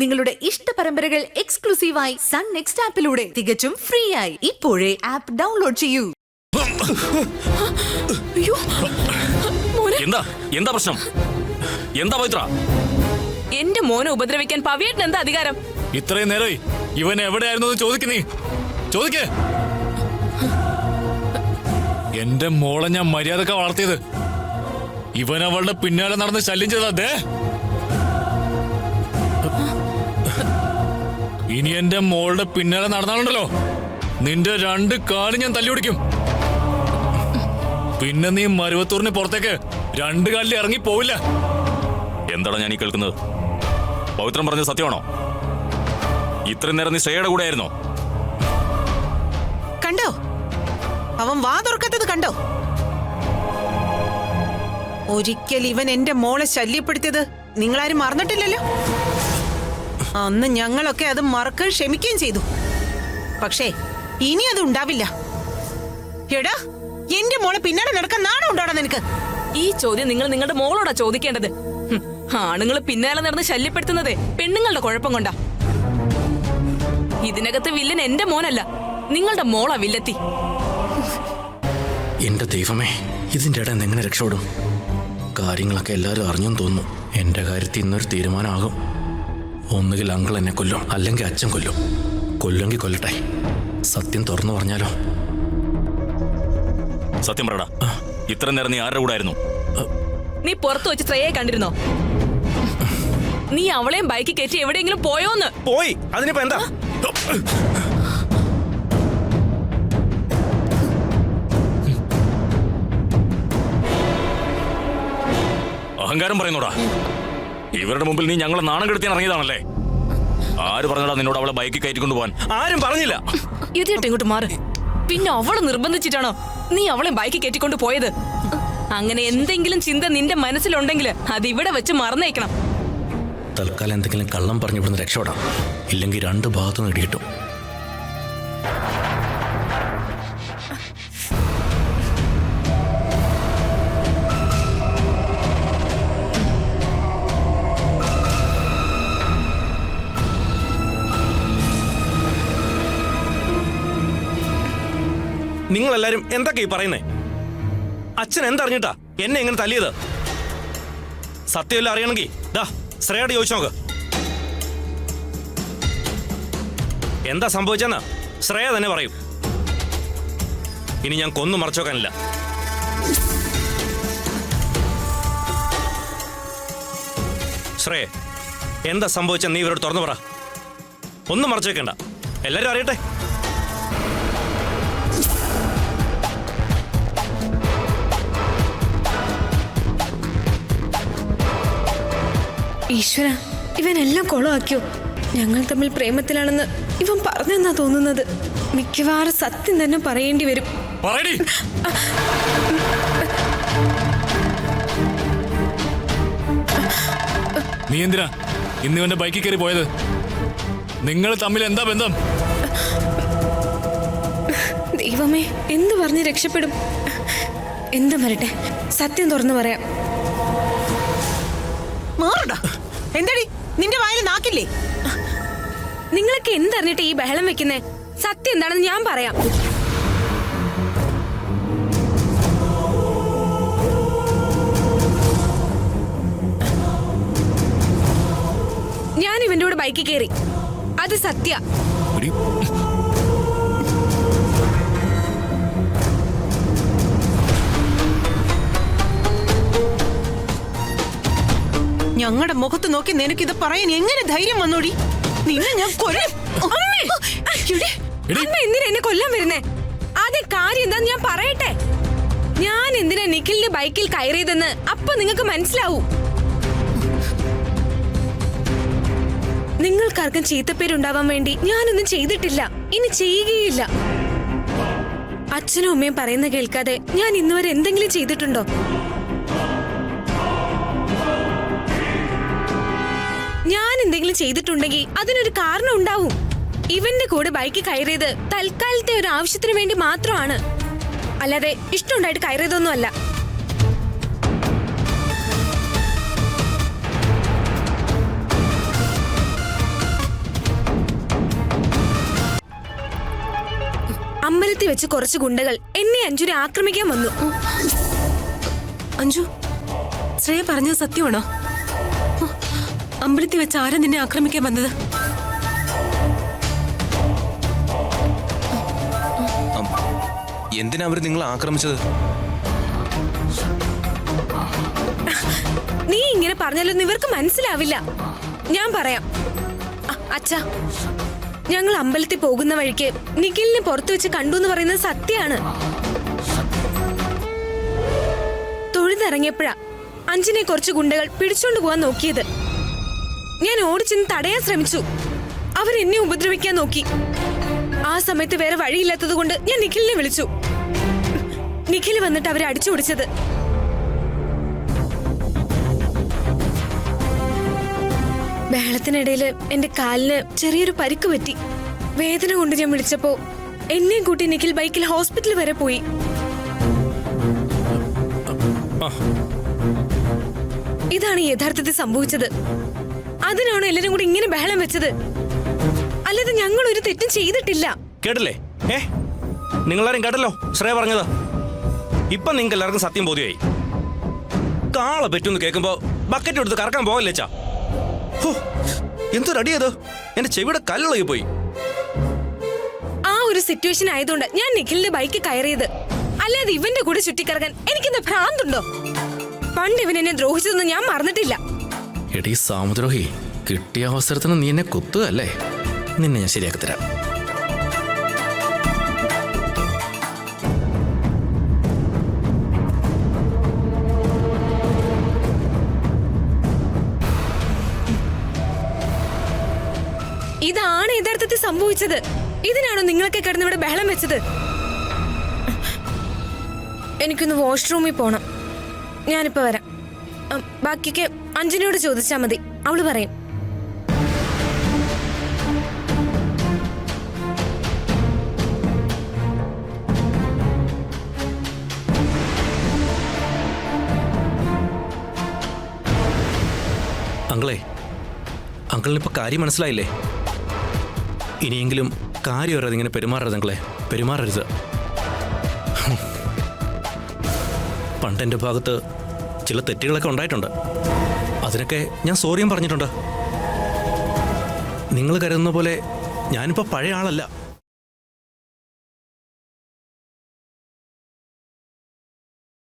നിങ്ങളുടെ ഇഷ്ട പരമ്പരകൾ എക്സ്ക്ലൂസീവായി സൺ നെക്സ്റ്റ് ആപ്പിലൂടെ തികച്ചും ഫ്രീ ആയി ഇപ്പോഴേ ആപ്പ് ഡൗൺലോഡ് ചെയ്യൂ. എന്താ എന്താ പ്രശ്നം? എന്താ പവിത്ര? എന്റെ മോനെ ഉപദ്രവിക്കാൻ പവിയേട്ടൻ എന്താ അധികാരം? ഇത്രയും നേരമായി ഇവൻ എവിടെയായിരുന്നു ചോദിക്കുന്നേ? ചോദിക്കേ. എന്റെ മോളെ ഞാൻ മര്യാദക്ക വളർത്തിയത്. ഇവൻ അവളുടെ പിന്നാലെ നടന്ന് ശല്യം ചെയ്തേ. ഇനി എന്റെ മോളുടെ പിന്നാലെ നടന്നാലുണ്ടല്ലോ, നിന്റെ രണ്ട് കാലും ഞാൻ തല്ലി ഓടിക്കും. പിന്നെ നീ മരുവത്തൂറിന് പുറത്തേക്ക് രണ്ട് കാലിൽ ഇറങ്ങി പോവില്ല. എന്താണ് ഞാൻ ഈ കേൾക്കുന്നത്? പവിത്രം പറഞ്ഞത് സത്യമാണോ? ഇത്രയും നേരം നീ ശ്രേയയുടെ കൂടെ ആയിരുന്നോ? കണ്ടോ അവൻ വാ തുറക്കാത്തത്? കണ്ടോ? ഒരിക്കൽ ഇവൻ എന്റെ മോളെ ശല്യപ്പെടുത്തിയത് നിങ്ങളാരും മറന്നിട്ടില്ലല്ലോ. അന്ന് ഞങ്ങളൊക്കെ അത് മറക്കാൻ ക്ഷമിക്കുകയും ചെയ്തു. പക്ഷേ ഇനി അത് ഉണ്ടാവില്ല. എടാ, എന്റെ മോളെ പിന്നാലെ നടക്കാൻ നാണം ഉണ്ടാടാ നിനക്ക്? ഈ ചോദ്യം നിങ്ങൾ നിങ്ങളുടെ മോളോടാ ചോദിക്കേണ്ടത്. ആണുങ്ങൾ പിന്നാലെ നടന്ന് ശല്യപ്പെടുത്തുന്നത് പെണ്ണുങ്ങളുടെ കുഴപ്പം കൊണ്ടാ. ഇതിനകത്ത് വില്ലൻ എന്റെ മോനല്ല, നിങ്ങളുടെ മോളാ വില്ലത്തി. എന്റെ ദൈവമേ, ഇതിന്റെ ഇടയിൽ എങ്ങനെ രക്ഷപ്പെടും? കാര്യങ്ങളൊക്കെ എല്ലാവരും അറിഞ്ഞെന്ന് തോന്നുന്നു. എന്റെ കാര്യത്തിൽ ഇന്നൊരു തീരുമാനമാകും. ഒന്നുകിൽ അങ്കിൾ എന്നെ കൊല്ലും, അല്ലെങ്കിൽ അച്ഛൻ കൊല്ലും. കൊല്ലുമെങ്കിൽ കൊല്ലട്ടെ. സത്യം തുറന്നു പറഞ്ഞാലോ? സത്യം പറയടാ, ഇത്ര നേരം നീ ആരുടെ കൂടെ ആയിരുന്നു? നീ പുറത്തു വെച്ച് ശ്രേയയെ കണ്ടിരുന്നോ? നീ അവളെയും ബൈക്കിൽ കയറ്റി എവിടെയെങ്കിലും പോയോന്ന്? പോയി. അതിനിപ്പോ എന്താ? അഹങ്കാരം പറയുന്നോടാ. ഇവരുടെ മുമ്പിൽ നീ ഞങ്ങളെ നാണം കെടുത്താൻ ഇറങ്ങിയതാണല്ലേ? ആര് പറഞ്ഞടാ നിന്നോട് അവളെ ബൈക്കിൽ കയറ്റിക്കൊണ്ടു പോവാൻ? ആരും പറഞ്ഞില്ല. ഇതിട്ട് ഇങ്ങോട്ട് മാറ്. പിന്നെ അവളെ നിർബന്ധിച്ചിട്ടാണോ നീ അവളെ ബൈക്കിൽ കയറ്റിക്കൊണ്ട് പോയത്? അങ്ങനെ എന്തെങ്കിലും ചിന്ത നിന്റെ മനസ്സിലുണ്ടെങ്കിൽ അത് ഇവിടെ വെച്ച് മറന്നേക്കണം. തൽക്കാലം എന്തെങ്കിലും കള്ളം പറഞ്ഞു ഇവിടുന്ന് രക്ഷപ്പെടാം. ഇല്ലെങ്കിൽ രണ്ട് ഭാഗത്തുനിന്ന് ഇടിയിട്ടു. നിങ്ങളെല്ലാരും എന്തൊക്കെ ഈ പറയുന്നേ? അച്ഛൻ എന്തറിഞ്ഞിട്ടാ എന്നെ എങ്ങനെ തല്ലിയത്? സത്യമെല്ലാം അറിയണമെങ്കിൽ ദാ ശ്രേയോട് ചോദിച്ചു നോക്ക്. എന്താ സംഭവിച്ചെന്നാ ശ്രേയ തന്നെ പറയും. ഇനി ഞാൻ കൊന്നു മറച്ചു വെക്കാനില്ല. ശ്രേയ, എന്താ സംഭവിച്ച നീ ഇവരോട് തുറന്നു പറ. ഒന്നും മറച്ചു വെക്കണ്ട, എല്ലാരും അറിയട്ടെ. ഈശ്വര, ഇവനെല്ലാം കൊളമാക്കിയോ? ഞങ്ങൾ തമ്മിൽ പ്രേമത്തിലാണെന്ന് ഇവൻ പറഞ്ഞെന്നാ തോന്നുന്നത്. മിക്കവാറും സത്യം തന്നെ പറയേണ്ടി വരും. നീ എന്തിനാ ഇന്ന് ഇവന്റെ ബൈക്കിൽ കയറി പോയത്? നിങ്ങൾ തമ്മിൽ എന്താ ബന്ധം? ദൈവമേ, എന്ത് പറഞ്ഞ് രക്ഷപ്പെടും? എന്തും വരട്ടെ, സത്യം തുറന്നു പറയാം. മാറടാ. എന്താടി നിന്റെ വായിൽ നാക്കില്ലേ? നിങ്ങളൊക്കെ എന്തറിഞ്ഞിട്ട് ഈ ബഹളം വെക്കുന്നേ? സത്യം എന്താണെന്ന് ഞാൻ പറയാം. ഞാൻ ഇവന്റെ കൂടെ ബൈക്കിൽ കയറി, അത് സത്യ. ഞങ്ങളുടെ മുഖത്ത് നോക്കി നിനക്കിത് പറയാൻ എങ്ങനെ ധൈര്യം വന്നോടി? നിന്നെ ഞാൻ കൊല്ലും. അമ്മ എന്തിനാ എന്നെ കൊല്ലാൻ വരുന്നേ? ആദ്യം കാര്യം എന്താന്ന് ഞാൻ പറയട്ടെ. ഞാൻ എന്തിനാ നിഖിലിന്റെ ബൈക്കിൽ കയറിയതെന്ന് അപ്പൊ നിങ്ങൾക്ക് മനസ്സിലാവൂ. നിങ്ങൾക്കാർക്കും ചീത്തപ്പേരുണ്ടാവാൻ വേണ്ടി ഞാനൊന്നും ചെയ്തിട്ടില്ല, ഇനി ചെയ്യുകയില്ല. അച്ഛനും അമ്മയും പറയുന്ന കേൾക്കാതെ ഞാൻ ഇന്നുവരെ എന്തെങ്കിലും ചെയ്തിട്ടുണ്ടോ? ഞാൻ എന്തെങ്കിലും ചെയ്തിട്ടുണ്ടെങ്കിൽ അതിനൊരു കാരണം ഉണ്ടാവും. ഇവന്റെ കൂടെ ബൈക്ക് കയറിയത് തൽക്കാലത്തെ ഒരു ആവശ്യത്തിന് വേണ്ടി മാത്രമാണ്, അല്ലാതെ ഇഷ്ടമുണ്ടായിട്ട് കയറിയതൊന്നുമല്ല. വെച്ച് കുറച്ച് ഗുണ്ടകൾ എന്നെ അഞ്ജുനെ ആക്രമിക്കാൻ വന്നു. അഞ്ജു, ശ്രേയ പറഞ്ഞത് സത്യമാണോ? അമ്പലത്തിൽ വെച്ച് ആരാ നിന്നെ ആക്രമിക്കാൻ വന്നത്? എന്തിനാ അവര് നിങ്ങളെ ആക്രമിച്ചത്? നീ ഇങ്ങനെ പറഞ്ഞാലൊന്നും ഇവർക്ക് മനസ്സിലാവില്ല. ഞാൻ പറയാം. അച്ഛാ, ഞങ്ങൾ അമ്പലത്തിൽ പോകുന്ന വഴിക്ക് നിഖിലിനെ പുറത്തു വെച്ച് കണ്ടു എന്ന് പറയുന്നത് സത്യമാണ്. തൊഴുതിറങ്ങിയപ്പോഴാ അഞ്ജനെ കുറച്ച് ഗുണ്ടകൾ പിടിച്ചോണ്ട് പോവാൻ നോക്കിയത്. ഞാൻ ഓടിച്ചെന്ന് തടയാൻ ശ്രമിച്ചു. അവരെന്നെ ഉപദ്രവിക്കാൻ നോക്കി. ആ സമയത്ത് വേറെ വഴിയില്ലാത്തത് കൊണ്ട് ഞാൻ നിഖിലിനെ വിളിച്ചു. നിഖിൽ വന്നിട്ട് അവരെ അടിച്ചു പിടിച്ചത്. ബഹളത്തിനിടയിൽ എന്റെ കാലിന് ചെറിയൊരു പരിക്ക് പറ്റി. വേദന കൊണ്ട് ഞാൻ വിളിച്ചപ്പോ എന്നെയും കൂട്ടി നിഖിൽ ബൈക്കിൽ ഹോസ്പിറ്റൽ വരെ പോയി. ഇതാണ് യഥാർത്ഥത്തിൽ സംഭവിച്ചത്. അതിനാണോ എല്ലാരും കൂടി ഇങ്ങനെ ബഹളം വെച്ചത്? അല്ലാതെ ഞങ്ങൾ ഒരു തെറ്റും ചെയ്തിട്ടില്ല. കേട്ടില്ലേ? നിങ്ങളാരും കേട്ടല്ലോ ശ്രേയ പറഞ്ഞത്. ഇപ്പൊ നിങ്ങൾക്ക് എല്ലാവർക്കും സത്യം ബോധ്യമായി. കാളെ പറ്റൂന്ന് കേൾക്കുമ്പോ ബക്കറ്റ് എടുത്ത് കറക്കാൻ പോകല്ലേ ചാ? എന്തൊരടിയത്! എന്റെ ചെവിയുടെ കല്ലുള്ളി പോയി. ആ ഒരു സിറ്റുവേഷൻ ആയതുകൊണ്ട് ഞാൻ നിഖിലിന്റെ ബൈക്ക് കയറിയത്. അല്ലാതെ ഇവന്റെ കൂടെ ചുറ്റിക്കറങ്ങാൻ എനിക്കെന്താ ഭ്രാന്തുണ്ടോ? പണ്ട് ഇവൻ എന്നെ ദ്രോഹിച്ചതൊന്നും ഞാൻ മറന്നിട്ടില്ല. എടീ സാമുദ്രോഹി, കിട്ടിയ അവസരത്തിന് നീ എന്നെ കുത്തുകയല്ലേ? നിന്നെ ഞാൻ ശരിയാക്കി തരാം. ഇതാണ് യഥാർത്ഥത്തിൽ സംഭവിച്ചത്. ഇതിനാണോ നിങ്ങളൊക്കെ കിടന്നിവിടെ ബഹളം വെച്ചത്? എനിക്കൊന്ന് വാഷ്റൂമിൽ പോണം. ഞാനിപ്പോ വരാം. ബാക്കിക്ക് അഞ്ജനയോട് ചോദിച്ചാ മതി, അവള് പറയും. അങ്കിളിനിപ്പോ കാര്യം മനസ്സിലായില്ലേ? ഇനിയെങ്കിലും കാര്യം അറിയാതെ ഇങ്ങനെ പെരുമാറരുത് അങ്കിളെ, പെരുമാറരുത്. പണ്ട് എൻ്റെ ഭാഗത്ത് ചില തെറ്റുകളൊക്കെ ഉണ്ടായിട്ടുണ്ട്. അതിനൊക്കെ ഞാൻ സോറിയും പറഞ്ഞിട്ടുണ്ട്. നിങ്ങൾ കരുതുന്ന പോലെ ഞാനിപ്പോൾ പഴയ ആളല്ല.